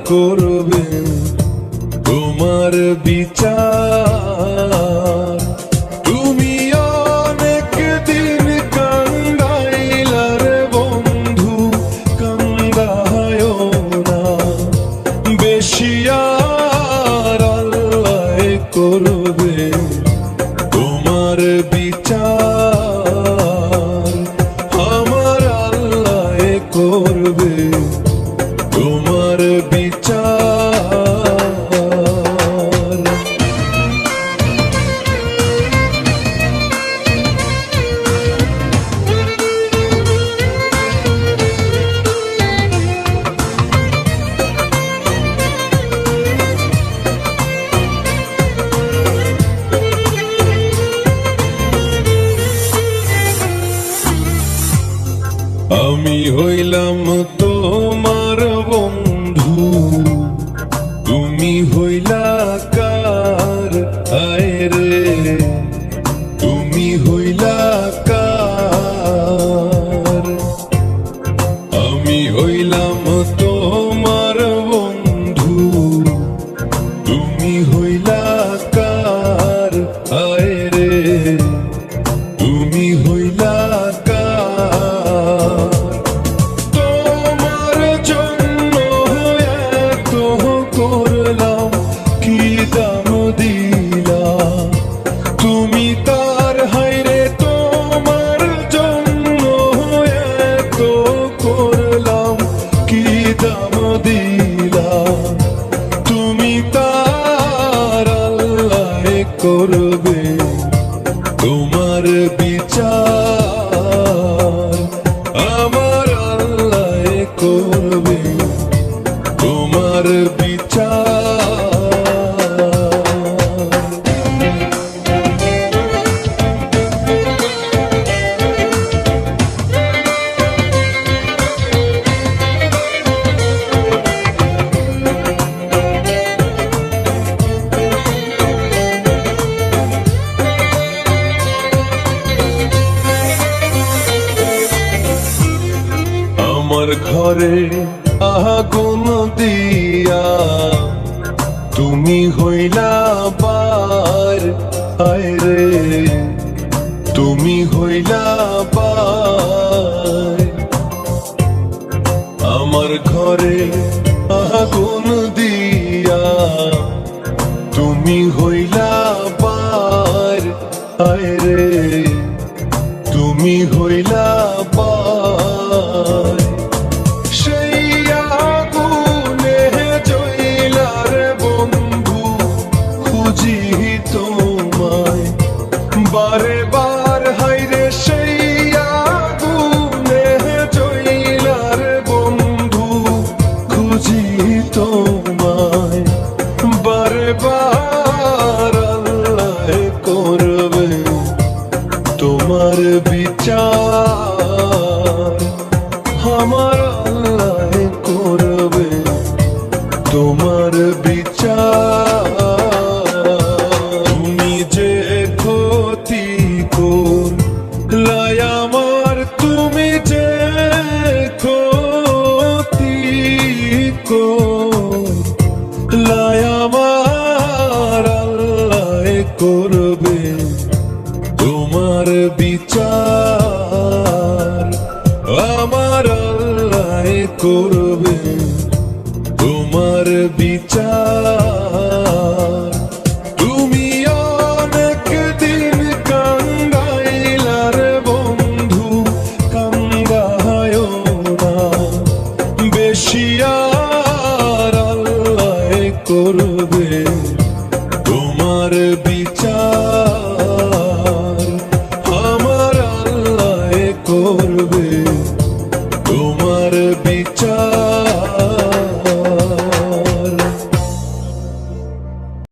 করবে তোমার বিচার। তুমি অনেক দিন কান্দাইলার বন্ধু, কান্দায় না বেশি, আর আল্লাহ করবে তোমার বিচার। আমার আল্লাহ করবে তোমার বিচার। আমি হইলাম তোমার বন্ধু, তুমি হইলা কার? আয় রে তুমি হইলা কার? আমি হইলাম তোমার বন্ধু, তুমি হইলা কার? আয় রে তুমি হইলা কার? তোমার জন্য এত করলাম, কি দাম দিলাম তুমি তার? হায়রে তোমার জন্য এত করলাম, কি দাম দিলাম তুমি তার? আল্লাহ করবে তোমার বিচার। আমার আল্লাহ করবে তোমার বিচার। আমার ঘরে আগুন দিয়া তুমি হইলা বার। আয় রে তুমি হইলা বার। আমার ঘরে আগুন দিয়া তুমি হইলা বার। আয় রে তুমি হইলা বার। সেই আগুনে জইলার বন্ধু, খুঁজি তোমায় বারে বার। হায়রে সেই আগুনে জইলার বন্ধু, খুঁজি তোমায় বারে বার। আল্লাহ করবে তোমার বিচার। আমার আল্লাহ করবে তোমার বিচার। তুমি যে ক্ষতি করলাই আমার, তুমি যে ক্ষতি করলাই আমার, আল্লাহ করবে তোমার বিচার। আমার আল্লাহ করবে তোমার বিচার। তুমি অনেক দিন কান্দাইলার বন্ধু, কান্দায় না বেশি, আর আল্লাহ করবে তোমার বিচার। আমার আল্লাহ করবে তোমার বিচার।